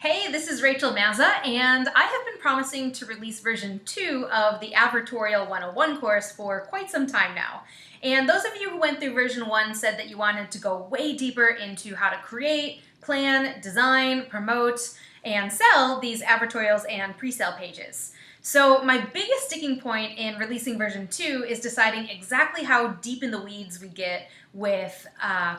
Hey, this is Rachel Mazza, and I have been promising to release version 2 of the Advertorial 101 course for quite some time now. And those of you who went through version 1 said that you wanted to go way deeper into how to create, plan, design, promote, and sell these advertorials and pre-sale pages. So my biggest sticking point in releasing version 2 is deciding exactly how deep in the weeds we get with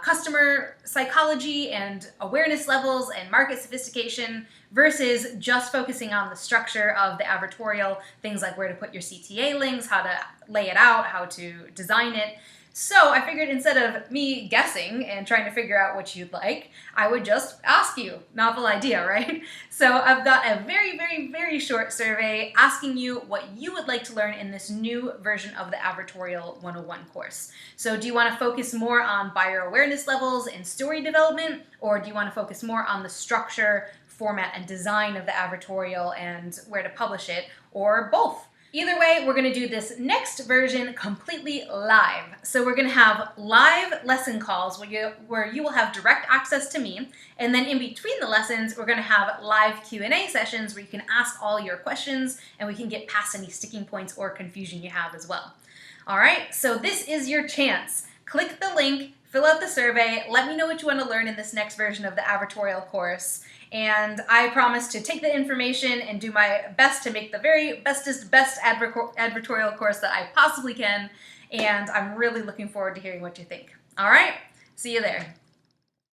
customer psychology and awareness levels and market sophistication versus just focusing on the structure of the advertorial, things like where to put your CTA links, how to lay it out, how to design it. So I figured instead of me guessing and trying to figure out what you'd like, I would just ask you. Novel idea, right? So I've got a very short survey asking you what you would like to learn in this new version of the Advertorial 101 course. So do you want to focus more on buyer awareness levels and story development, or do you want to focus more on the structure, format, and design of the advertorial and where to publish it, or both? Either way, we're going to do this next version completely live. So we're going to have live lesson calls where you will have direct access to me, and then in between the lessons, we're going to have live Q&A sessions where you can ask all your questions and we can get past any sticking points or confusion you have as well. All right, so this is your chance. Click the link, fill out the survey, let me know what you want to learn in this next version of the Advertorial course, and I promise to take the information and do my best to make the very best advertorial course that I possibly can, and I'm really looking forward to hearing what you think. All right, see you there.